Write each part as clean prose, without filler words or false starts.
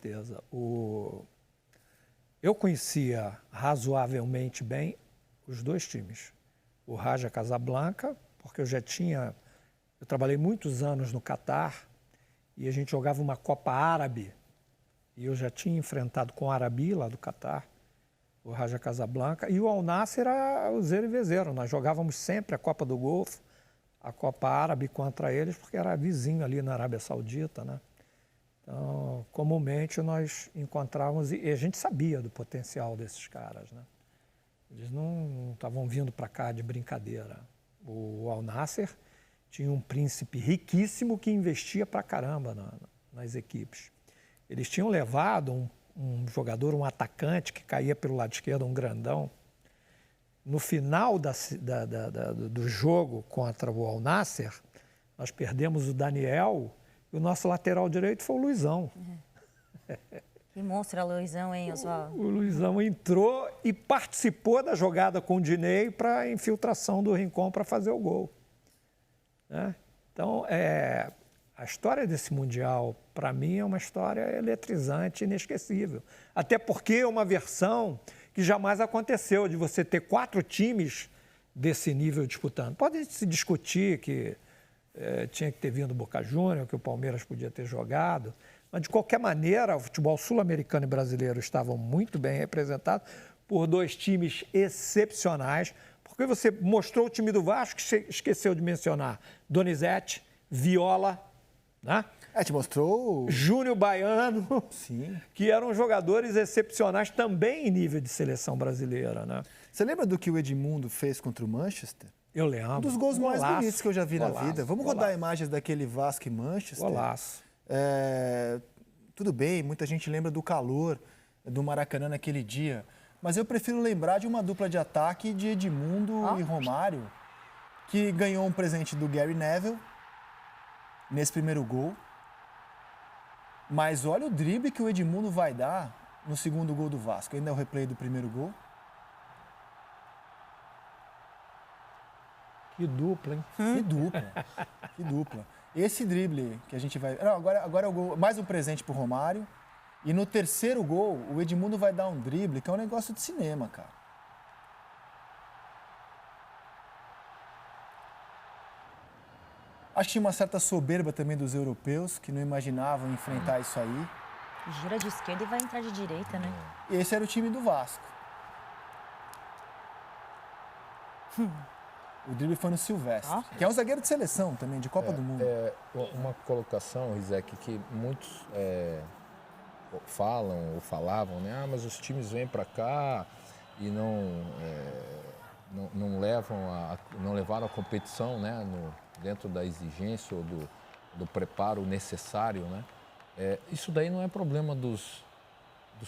certeza. Eu conhecia razoavelmente bem os dois times. O Raja Casablanca, porque eu trabalhei muitos anos no Catar e a gente jogava uma Copa Árabe e eu já tinha enfrentado com o Arabi lá do Catar, o Raja Casablanca, e o Al Nassr era o zero e vezeiro. Nós jogávamos sempre a Copa do Golfo, a Copa Árabe contra eles, porque era vizinho ali na Arábia Saudita, né? Então, comumente nós encontrávamos, e a gente sabia do potencial desses caras, né? Eles não estavam vindo para cá de brincadeira. O Al Nassr tinha um príncipe riquíssimo que investia pra caramba nas equipes. Eles tinham levado um jogador, um atacante que caía pelo lado esquerdo, um grandão. No final do jogo contra o Al Nassr, nós perdemos o Daniel e o nosso lateral direito foi o Luizão. Que monstro, Luizão, hein, Oswaldo? O Luizão entrou e participou da jogada com o Diney para a infiltração do Rincon para fazer o gol. Né? Então, a história desse Mundial, para mim, é uma história eletrizante, inesquecível. Até porque é uma versão que jamais aconteceu, de você ter 4 times desse nível disputando. Pode se discutir que tinha que ter vindo o Boca Juniors, que o Palmeiras podia ter jogado, mas, de qualquer maneira, o futebol sul-americano e brasileiro estavam muito bem representados por 2 times excepcionais, porque você mostrou o time do Vasco, que você esqueceu de mencionar, Donizete, Viola, né? Te mostrou... Júnior Baiano, sim, que eram jogadores excepcionais também em nível de seleção brasileira, né? Você lembra do que o Edmundo fez contra o Manchester? Eu lembro. Um dos gols mais bonitos que eu já vi na vida. Vamos rodar golaço. imagens daquele Vasco e Manchester? Golaço. Tudo bem, muita gente lembra do calor do Maracanã naquele dia, mas eu prefiro lembrar de uma dupla de ataque de Edmundo e Romário, que ganhou um presente do Gary Neville nesse primeiro gol. Mas olha o drible que o Edmundo vai dar no segundo gol do Vasco. Ainda é o replay do primeiro gol. Que dupla, hein? Que dupla, que dupla. Esse drible que a gente vai... Não, agora é o gol, mais um presente pro Romário. E no terceiro gol, o Edmundo vai dar um drible, que é um negócio de cinema, cara. Acho que tinha uma certa soberba também dos europeus, que não imaginavam enfrentar isso aí. Gira de esquerda e vai entrar de direita, né? Esse era o time do Vasco. O drible foi no Silvestre, que é um zagueiro de seleção também, de Copa do Mundo. Uma colocação, Rizek, que muitos falam ou falavam, né? Mas os times vêm para cá e não levaram a competição, né? Dentro da exigência ou do preparo necessário, né? Isso daí não é problema dos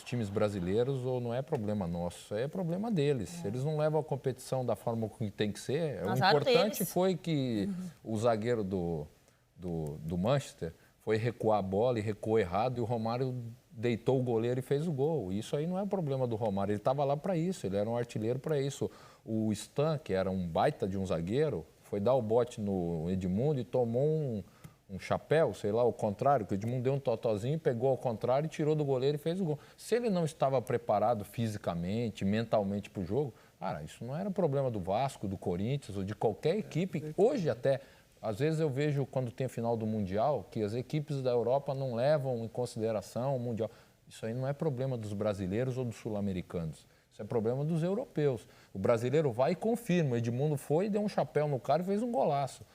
times brasileiros ou não é problema nosso, é problema deles. Eles não levam a competição da forma que tem que ser. O importante foi que o zagueiro do Manchester foi recuar a bola e recuou errado e o Romário deitou o goleiro e fez o gol. Isso aí não é problema do Romário, ele estava lá para isso, ele era um artilheiro para isso. O Stan, que era um baita de um zagueiro, foi dar o bote no Edmundo e tomou um chapéu, sei lá, ao contrário, que o Edmundo deu um totozinho, pegou ao contrário e tirou do goleiro e fez o gol. Se ele não estava preparado fisicamente, mentalmente para o jogo, cara, isso não era problema do Vasco, do Corinthians ou de qualquer equipe. Hoje até, às vezes eu vejo quando tem a final do Mundial, que as equipes da Europa não levam em consideração o Mundial. Isso aí não é problema dos brasileiros ou dos sul-americanos. Isso é problema dos europeus. O brasileiro vai e confirma. O Edmundo foi, deu um chapéu no cara e fez um golaço.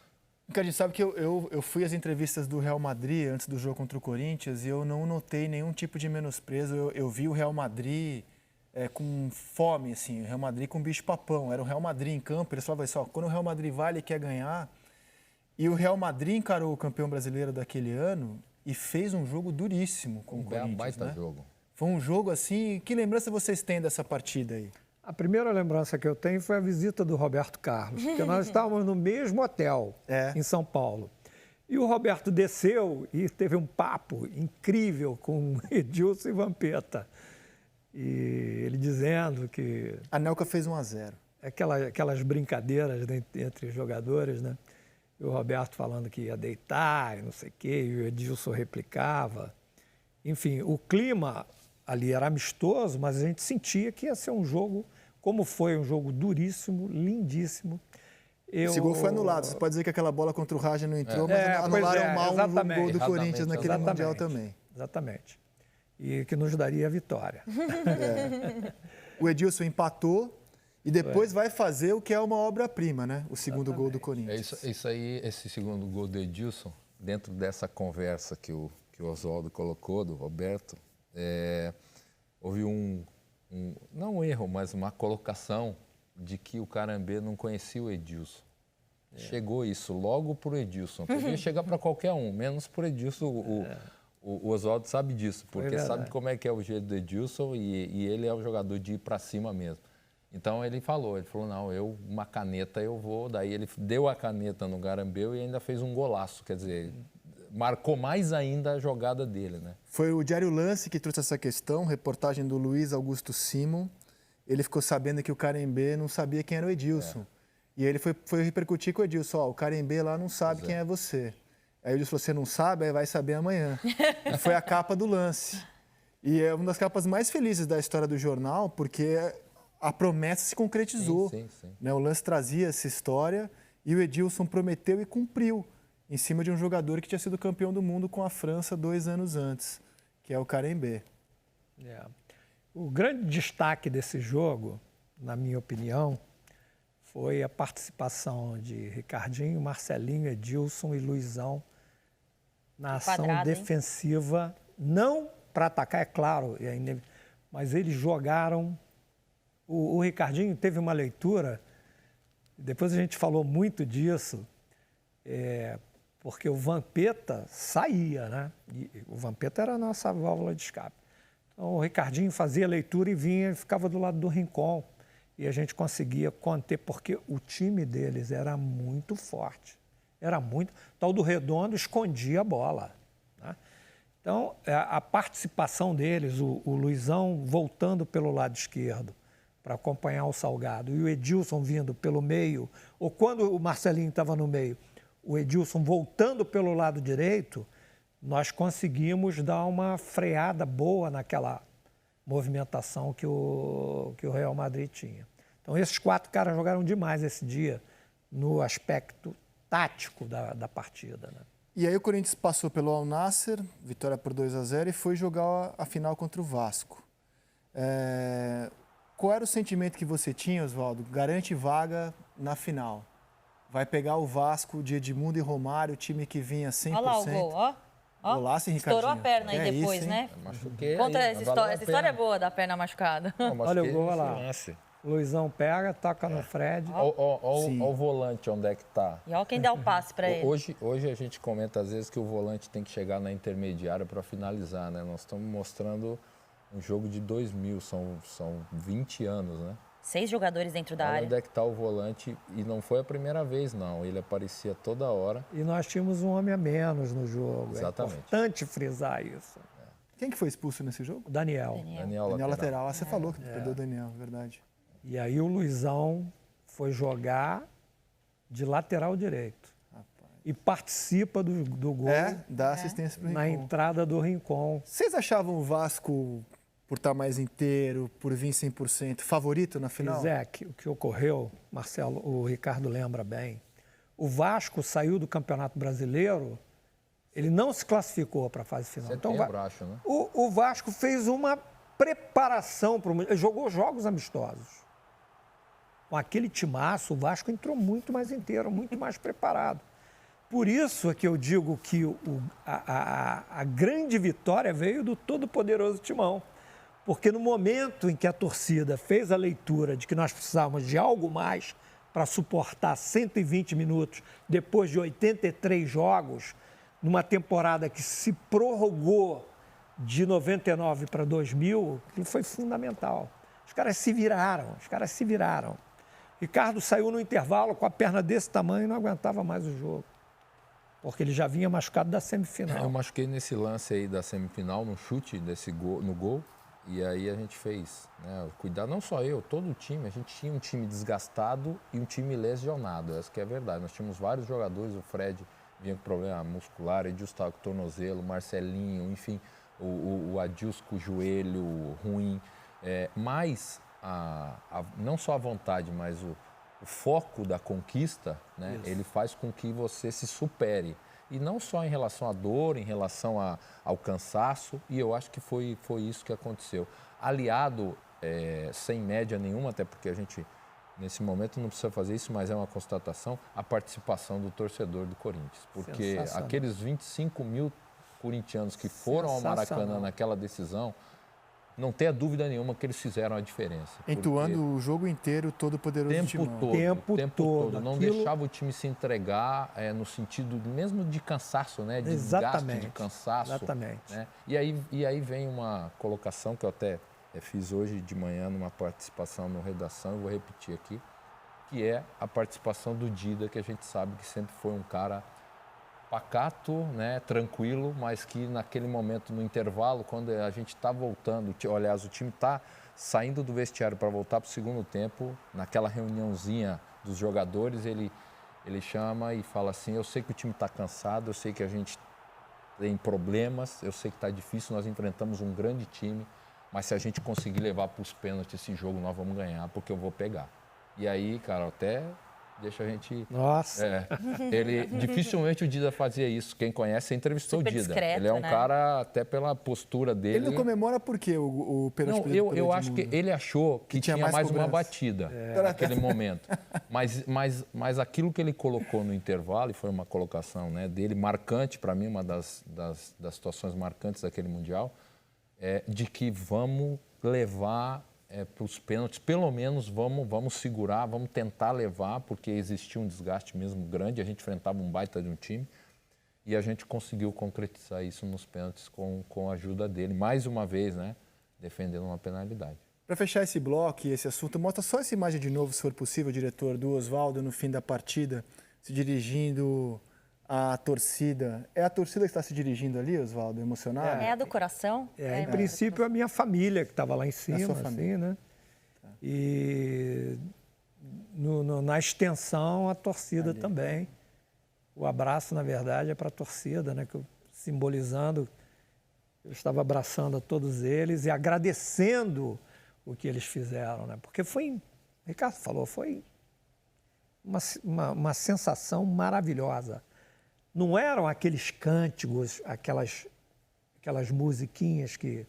Porque a gente sabe que eu fui às entrevistas do Real Madrid antes do jogo contra o Corinthians e eu não notei nenhum tipo de menosprezo. Eu vi o Real Madrid com fome, assim, o Real Madrid com bicho-papão. Era o Real Madrid em campo, eles falavam assim, ó, quando o Real Madrid vai, ele quer ganhar. E o Real Madrid encarou o campeão brasileiro daquele ano e fez um jogo duríssimo com o Corinthians, baita né? jogo. Foi um jogo assim... Que lembrança vocês têm dessa partida aí? A primeira lembrança que eu tenho foi a visita do Roberto Carlos, porque nós estávamos no mesmo hotel em São Paulo. E o Roberto desceu e teve um papo incrível com Edilson e Vampeta. E ele dizendo que... A Nelca fez 1-0. Aquelas brincadeiras entre os jogadores, né? E o Roberto falando que ia deitar e não sei o quê, e o Edilson replicava. Enfim, o clima ali era amistoso, mas a gente sentia que ia ser um jogo, como foi, um jogo duríssimo, lindíssimo. Esse gol foi anulado. Você pode dizer que aquela bola contra o Raja não entrou, mas anularam mal o gol do Corinthians naquele Mundial também. Exatamente. E que nos daria a vitória. O Edilson empatou e depois vai fazer o que é uma obra-prima, né? O segundo gol do Corinthians. Isso aí, esse segundo gol do Edilson, dentro dessa conversa que o Oswaldo colocou, do Roberto, houve não um erro, mas uma colocação de que o Carambê não conhecia o Edilson. Chegou isso logo para o Edilson. Podia chegar para qualquer um, menos para o Edilson. O Oswaldo sabe disso, porque sabe como é que é o jeito do Edilson e ele é o jogador de ir para cima mesmo. Então ele falou, não, uma caneta eu vou. Daí ele deu a caneta no Garambeu e ainda fez um golaço, quer dizer, marcou mais ainda a jogada dele, né? Foi o Diário Lance que trouxe essa questão, reportagem do Luiz Augusto Simon. Ele ficou sabendo que o Carembê não sabia quem era o Edilson. E ele foi repercutir com o Edilson, o Carembê lá não sabe quem é você. Aí o Edilson falou, você não sabe, aí vai saber amanhã. E foi a capa do Lance. E é uma das capas mais felizes da história do jornal, porque a promessa se concretizou. Sim. Né? O Lance trazia essa história e o Edilson prometeu e cumpriu em cima de um jogador que tinha sido campeão do mundo com a França 2 anos antes, que é o Carembê. O grande destaque desse jogo, na minha opinião, foi a participação de Ricardinho, Marcelinho, Edilson e Luizão na ação defensiva, não para atacar, é claro, mas eles jogaram. O Ricardinho teve uma leitura, depois a gente falou muito disso, porque o Vampeta saía, né? E o Vampeta era a nossa válvula de escape. Então o Ricardinho fazia a leitura e vinha e ficava do lado do Rincon. E a gente conseguia conter, porque o time deles era muito forte. Era muito. O tal do Redondo escondia a bola. Né? Então, a participação deles, o Luizão voltando pelo lado esquerdo para acompanhar o Salgado e o Edilson vindo pelo meio, ou quando o Marcelinho estava no meio, o Edilson voltando pelo lado direito, nós conseguimos dar uma freada boa naquela movimentação que o Real Madrid tinha. Então, esses 4 caras jogaram demais esse dia no aspecto tático da partida. Né? E aí o Corinthians passou pelo Al Nassr, vitória por 2-0, e foi jogar a final contra o Vasco. Qual era o sentimento que você tinha, Oswaldo? Garante vaga na final. Vai pegar o Vasco de Edmundo e Romário, o time que vinha 100%. Olha lá o gol, ó. Golaço, hein, Ricardinho? Estourou a perna aí depois, isso, né? Machuquei. Conta essa história. Essa história é boa da perna machucada. Olha o gol, olha lá. Luizão pega, toca no Fred. Olha o volante, onde é que tá. E olha quem dá o passe para ele. Hoje a gente comenta às vezes que o volante tem que chegar na intermediária para finalizar, né? Nós estamos mostrando um jogo de 2000, são 20 anos, né? 6 jogadores dentro da Olha área. onde é que está o volante, e não foi a primeira vez, não. Ele aparecia toda hora. E nós tínhamos um homem a menos no jogo. Exatamente. É importante frisar isso. Quem que foi expulso nesse jogo? O Daniel. Daniel lateral. Você falou que perdeu o Daniel, verdade. E aí o Luizão foi jogar de lateral direito. E participa do gol dá assistência para o Rincon. na entrada do Rincon. Vocês achavam o Vasco, por estar mais inteiro, por vir 100%, favorito na final? Zé, o que ocorreu, Marcelo, o Ricardo lembra bem, o Vasco saiu do Campeonato Brasileiro, ele não se classificou para a fase final. Setembro, acho, né? O Vasco fez uma preparação para ele jogou jogos amistosos. Com aquele timaço, o Vasco entrou muito mais inteiro, muito mais preparado. Por isso é que eu digo que a grande vitória veio do todo-poderoso Timão. Porque no momento em que a torcida fez a leitura de que nós precisávamos de algo mais para suportar 120 minutos depois de 83 jogos, numa temporada que se prorrogou de 99 para 2000, aquilo foi fundamental. Os caras se viraram. Ricardo saiu no intervalo com a perna desse tamanho e não aguentava mais o jogo. Porque ele já vinha machucado da semifinal. Eu machuquei nesse lance aí da semifinal, no chute no gol. E aí a gente fez, né? Cuidar, não só eu, todo o time. A gente tinha um time desgastado e um time lesionado. Essa que é a verdade. Nós tínhamos vários jogadores, o Fred vinha com problema muscular, Edilson estava com tornozelo, Marcelinho, enfim. o Adilson com o joelho ruim, mas não só a vontade, mas o foco da conquista, né, ele faz com que você se supere. E não só em relação à dor, em relação ao cansaço, e eu acho que foi isso que aconteceu. Aliado, sem média nenhuma, até porque a gente, nesse momento, não precisa fazer isso, mas é uma constatação, a participação do torcedor do Corinthians. Porque aqueles 25 mil corintianos que foram ao Maracanã naquela decisão, não tenha dúvida nenhuma que eles fizeram a diferença. Entoando o jogo inteiro, todo poderoso o tempo todo. Não deixava o time se entregar no sentido mesmo de cansaço, né? De desgaste, de cansaço. Exatamente. Né? E aí vem uma colocação que eu até fiz hoje de manhã numa participação no Redação, eu vou repetir aqui, que é a participação do Dida, que a gente sabe que sempre foi um cara pacato, né, tranquilo, mas que naquele momento, no intervalo, quando a gente está voltando, aliás, o time está saindo do vestiário para voltar para o segundo tempo, naquela reuniãozinha dos jogadores, ele chama e fala assim, eu sei que o time está cansado, eu sei que a gente tem problemas, eu sei que está difícil, nós enfrentamos um grande time, mas se a gente conseguir levar para os pênaltis esse jogo, nós vamos ganhar, porque eu vou pegar. E aí, cara, até... deixa a gente... Nossa! Dificilmente o Dida fazia isso. Quem conhece, entrevistou super o Dida. Discreto, ele é um né? cara, até pela postura dele... Ele não comemora por quê, o pênalti? Não, eu acho que ele achou que tinha mais uma batida naquele momento. Mas aquilo que ele colocou no intervalo, e foi uma colocação, né, dele, marcante para mim, uma das situações marcantes daquele Mundial, de que vamos levar... para os pênaltis, pelo menos vamos segurar, vamos tentar levar, porque existia um desgaste mesmo grande, a gente enfrentava um baita de um time e a gente conseguiu concretizar isso nos pênaltis com a ajuda dele, mais uma vez, né, defendendo uma penalidade. Para fechar esse bloco e esse assunto, mostra só essa imagem de novo, se for possível, diretor, do Oswaldo no fim da partida, se dirigindo à torcida. É a torcida que está se dirigindo ali, Oswaldo, emocionado? É a do coração? Em princípio, a minha família que estava lá em cima, sua família. assim, né? Tá. E na extensão, a torcida ali também. O abraço, na verdade, é para a torcida, né? Que simbolizando, eu estava abraçando a todos eles e agradecendo o que eles fizeram, né? Porque foi, Ricardo falou, foi uma sensação maravilhosa. Não eram aqueles cânticos, aquelas musiquinhas que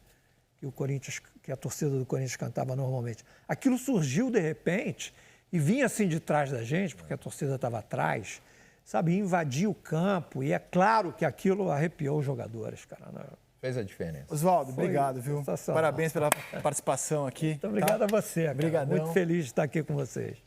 a torcida do Corinthians cantava normalmente. Aquilo surgiu de repente e vinha assim de trás da gente, porque a torcida estava atrás, sabe, invadiu o campo. E é claro que aquilo arrepiou os jogadores, cara. Fez a diferença. Oswaldo, obrigado, viu? Parabéns pela participação aqui. Muito obrigado a você, cara. Obrigadão. Muito feliz de estar aqui com vocês.